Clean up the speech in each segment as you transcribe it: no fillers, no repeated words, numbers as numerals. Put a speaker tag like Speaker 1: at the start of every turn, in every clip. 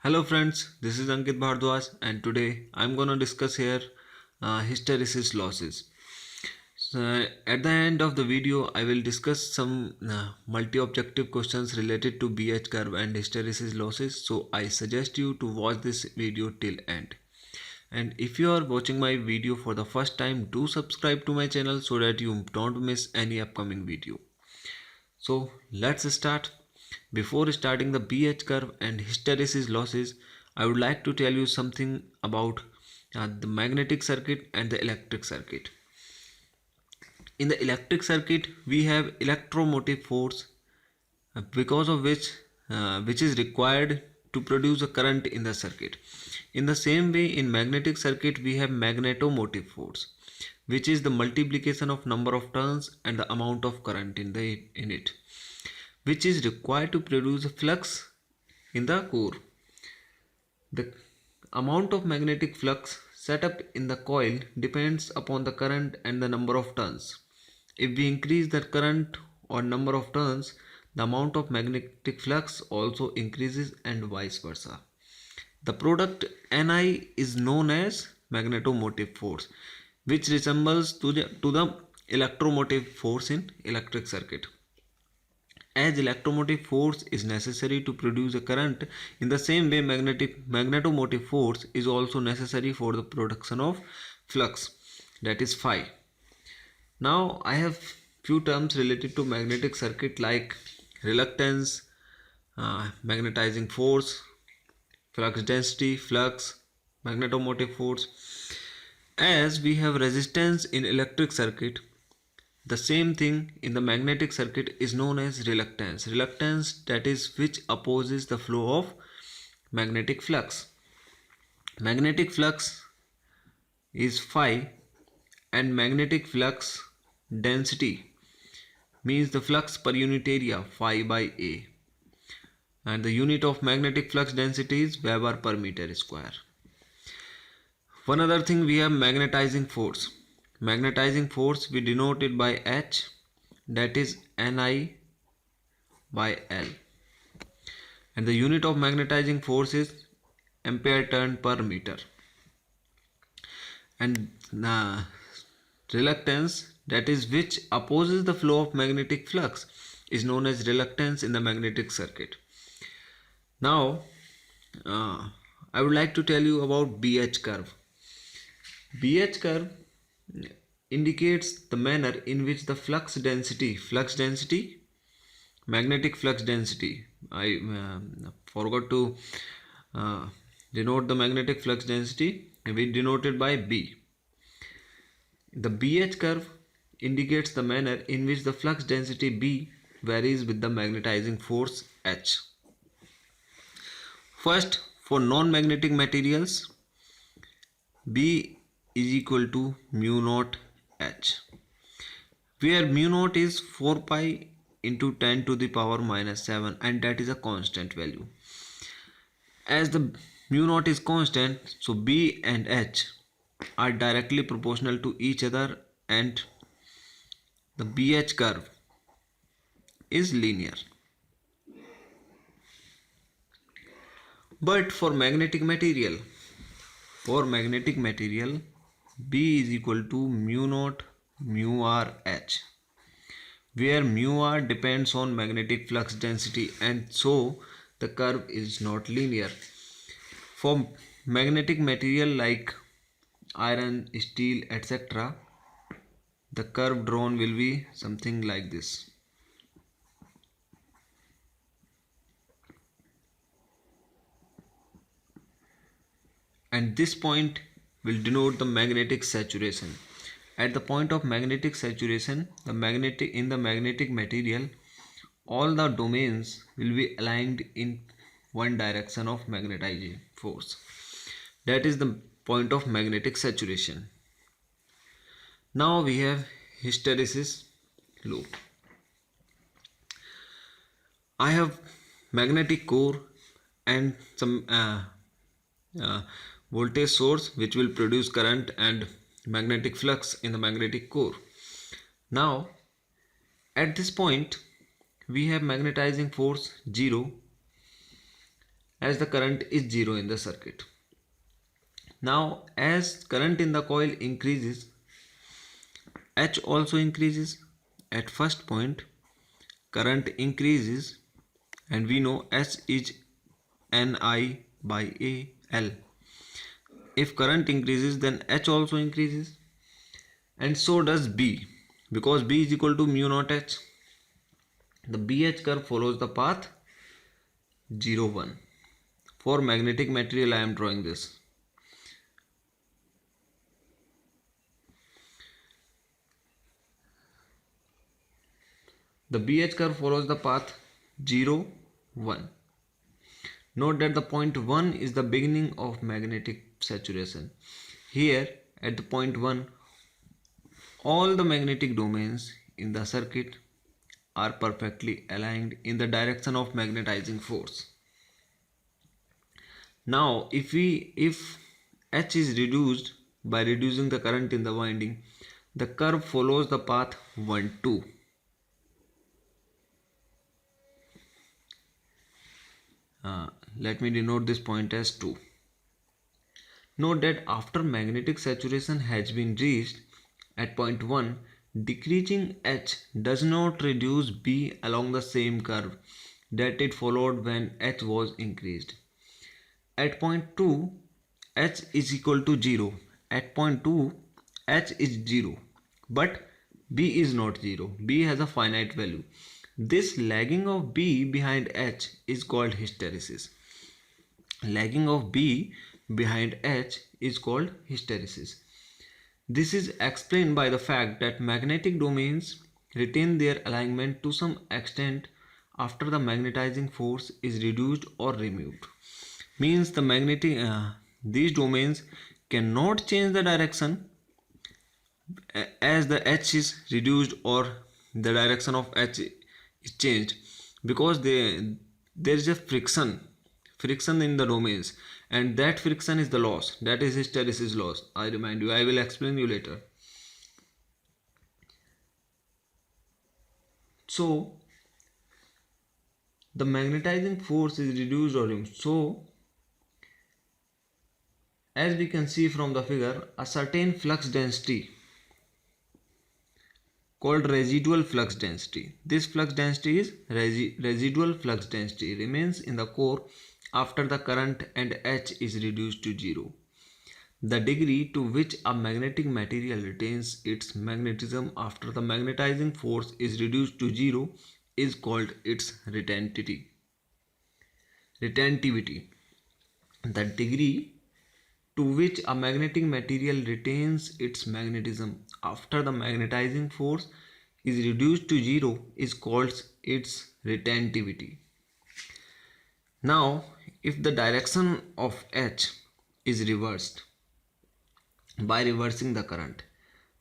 Speaker 1: Hello friends, this is Ankit Bhardwaj and today I'm gonna discuss here hysteresis losses. So, at the end of the video, I will discuss some multi-objective questions related to BH curve and hysteresis losses. So I suggest you to watch this video till end. And if you are watching my video for the first time, do subscribe to my channel so that you don't miss any upcoming video. So let's start. Before starting the BH curve and hysteresis losses, I would like to tell you something about the magnetic circuit and the electric circuit. In the electric circuit, we have electromotive force because of which is required to produce a current in the circuit. In the same way, in magnetic circuit, we have magnetomotive force, which is the multiplication of number of turns and the amount of current in it, which is required to produce a flux in the core. The amount of magnetic flux set up in the coil depends upon the current and the number of turns. If we increase the current or number of turns, the amount of magnetic flux also increases and vice versa. The product Ni is known as magnetomotive force, which resembles to the electromotive force in electric circuit. As electromotive force is necessary to produce a current, in the same way magnetomotive force is also necessary for the production of flux, that is phi. Now I have few terms related to magnetic circuit like reluctance, magnetizing force, flux density, flux, magnetomotive force. As we have resistance in electric circuit, the same thing in the magnetic circuit is known as reluctance. Reluctance, that is which opposes the flow of magnetic flux. Magnetic flux is phi and magnetic flux density means the flux per unit area phi by A, and the unit of magnetic flux density is Weber per meter square. One other thing, we have magnetizing force. Magnetizing force we denote it by H, that is Ni by L, and the unit of magnetizing force is ampere turn per meter. And reluctance, that is which opposes the flow of magnetic flux, is known as reluctance in the magnetic circuit. Now I would like to tell you about BH curve. BH curve indicates the manner in which the flux density, magnetic flux density. I forgot to denote the magnetic flux density. We denote it by B. The BH curve indicates the manner in which the flux density B varies with the magnetizing force H. First, for non-magnetic materials, B is equal to mu naught H, where mu naught is 4 pi into 10 to the power minus 7, and that is a constant value. As the mu naught is constant, so B and H are directly proportional to each other and the BH curve is linear. But for magnetic material, B is equal to mu naught mu r H, where mu r depends on magnetic flux density, and so the curve is not linear. For magnetic material like iron, steel, etc., the curve drawn will be something like this. And this point will denote the magnetic saturation. At the point of magnetic saturation, in the magnetic material, all the domains will be aligned in one direction of magnetizing force. That is the point of magnetic saturation. Now we have hysteresis loop. I have magnetic core and some voltage source which will produce current and magnetic flux in the magnetic core. Now at this point we have magnetizing force 0 as the current is 0 in the circuit. Now as current in the coil increases, H also increases. At first point current increases and we know S is Ni by A L. If current increases then H also increases, and so does B, because B is equal to mu naught H. The BH curve follows the path 0 1. For magnetic material I am drawing this. The BH curve follows the path 0 1. Note that the point 1 is the beginning of magnetic saturation. Here at the point 1 all the magnetic domains in the circuit are perfectly aligned in the direction of magnetizing force. Now if H is reduced by reducing the current in the winding, the curve follows the path 1 2. Let me denote this point as 2. Note that after magnetic saturation has been reached at point 1, decreasing H does not reduce B along the same curve that it followed when H was increased. At point 2, H is equal to 0. At point 2, H is 0. But B is not 0. B has a finite value. This lagging of B behind H is called hysteresis. Lagging of B behind H is called hysteresis. This is explained by the fact that magnetic domains retain their alignment to some extent after the magnetizing force is reduced or removed. Means these domains cannot change the direction as the H is reduced or the direction of H is changed, because there is a friction in the domains, and that friction is the loss, that is hysteresis loss. I remind you, I will explain you later. So the magnetizing force is reduced or removed. So as we can see from the figure, a certain flux density called residual flux density. This flux density is residual flux density remains in the core after the current and H is reduced to 0. The degree to which a magnetic material retains its magnetism after the magnetizing force is reduced to 0 is called its retentivity. The degree to which a magnetic material retains its magnetism after the magnetizing force is reduced to 0 is called its retentivity. Now, if the direction of H is reversed by reversing the current,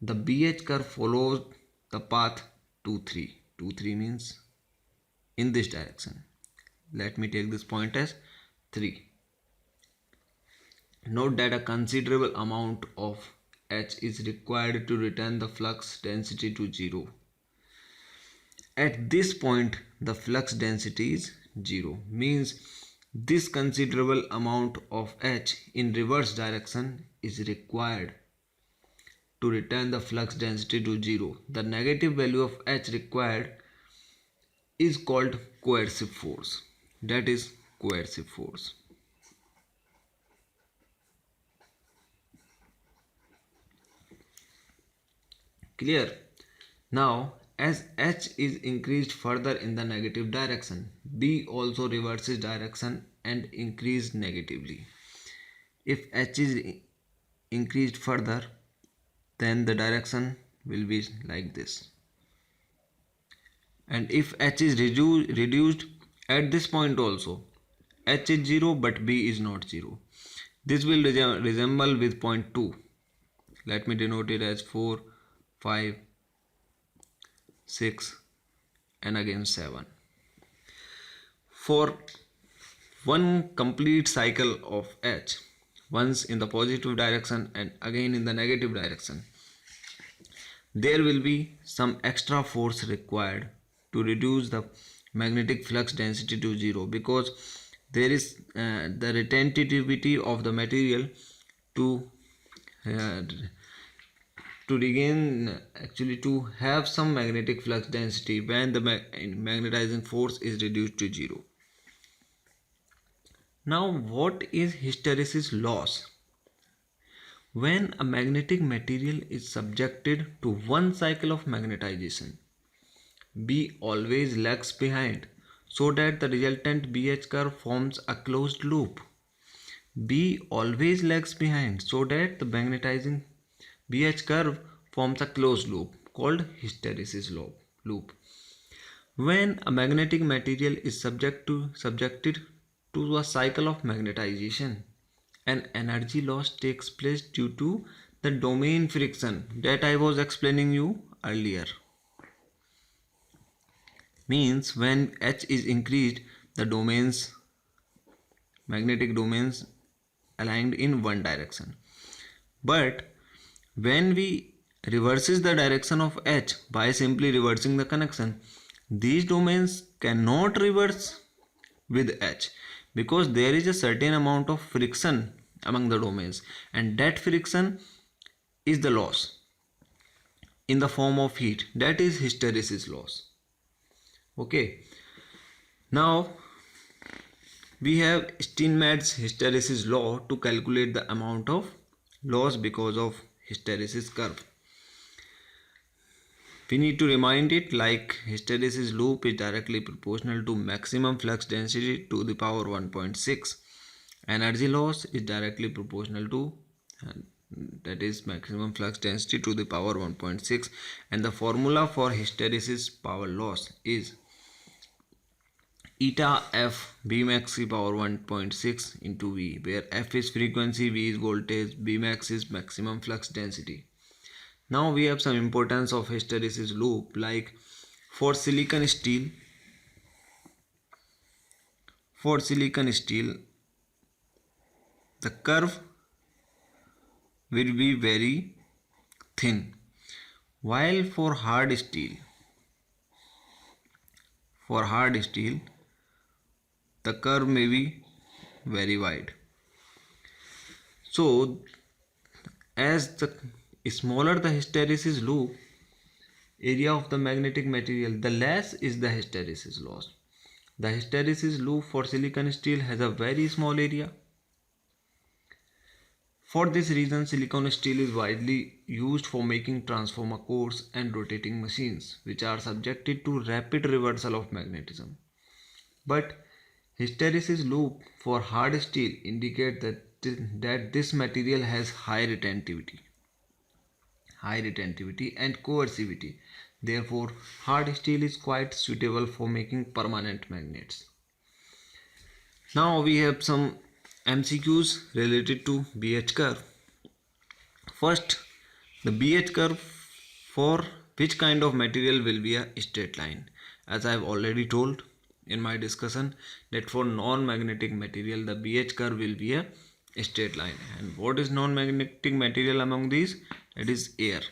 Speaker 1: the BH curve follows the path 2 3. 2 3 means in this direction. Let me take this point as 3. Note that a considerable amount of H is required to return the flux density to 0. At this point the flux density is 0, means this considerable amount of H in reverse direction is required to return the flux density to 0. The negative value of H required is called coercive force. That is coercive force. Clear? Now as H is increased further in the negative direction, B also reverses direction and increased negatively. If H is increased further, then the direction will be like this. And if H is reduced at this point also, H is 0 but B is not 0. This will resemble with point 2. Let me denote it as 4, 5, 6 and again 7. For one complete cycle of H, once in the positive direction and again in the negative direction, there will be some extra force required to reduce the magnetic flux density to 0, because there is the retentivity of the material to uh, regain, actually to have some magnetic flux density when the magnetizing force is reduced to zero. Now, what is hysteresis loss? When a magnetic material is subjected to one cycle of magnetization, B always lags behind, so that the resultant BH curve forms a closed loop. B always lags behind, so that the magnetizing BH curve forms a closed loop called hysteresis loop. When a magnetic material is subjected to a cycle of magnetization, an energy loss takes place due to the domain friction that I was explaining you earlier. Means when H is increased, the magnetic domains aligned in one direction. But when we reverses the direction of H by simply reversing the connection, these domains cannot reverse with H because there is a certain amount of friction among the domains, and that friction is the loss in the form of heat, that is hysteresis loss. Okay, now we have Steinmetz's hysteresis law to calculate the amount of loss because of hysteresis curve. We need to remind it like hysteresis loop is directly proportional to maximum flux density to the power 1.6. Energy loss is directly proportional to that is maximum flux density to the power 1.6, and the formula for hysteresis power loss is eta f B max power 1.6 into V, where F is frequency, V is voltage, B max is maximum flux density. Now we have some importance of hysteresis loop, like for silicon steel the curve will be very thin, while for hard steel the curve may be very wide. So as the smaller the hysteresis loop area of the magnetic material, the less is the hysteresis loss. The hysteresis loop for silicon steel has a very small area. For this reason, silicon steel is widely used for making transformer cores and rotating machines, which are subjected to rapid reversal of magnetism. But hysteresis loop for hard steel indicate that this material has high retentivity and coercivity. Therefore, hard steel is quite suitable for making permanent magnets. Now we have some MCQs related to BH curve. First, the BH curve for which kind of material will be a straight line. As I have already told in my discussion that for non-magnetic material the BH curve will be a straight line. And what is non-magnetic material among these? That is air.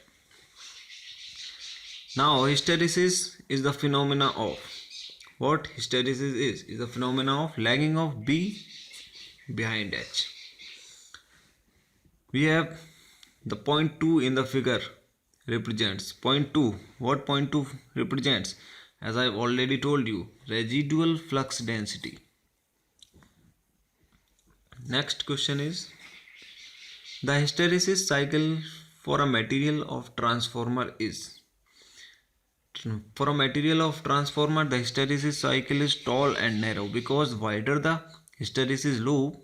Speaker 1: Now hysteresis is the phenomena of the phenomena of lagging of B behind H. We have the point 2 in the figure represents point 2. What point 2 represents? As I have already told you, residual flux density. Next question is the hysteresis cycle for a material of transformer is. For a material of transformer, the hysteresis cycle is tall and narrow because wider the hysteresis loop,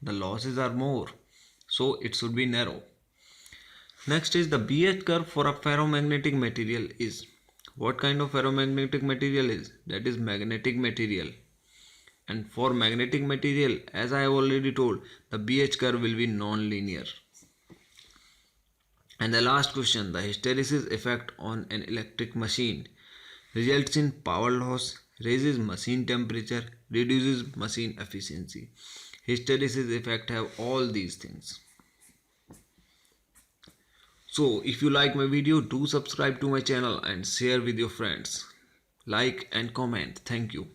Speaker 1: the losses are more. So it should be narrow. Next is the BH curve for a ferromagnetic material is. What kind of ferromagnetic material is? That is magnetic material. And for magnetic material, as I have already told, the BH curve will be non-linear. And the last question, the hysteresis effect on an electric machine results in power loss, raises machine temperature, reduces machine efficiency. Hysteresis effect have all these things. So if you like my video, do subscribe to my channel and share with your friends. Like and comment. Thank you.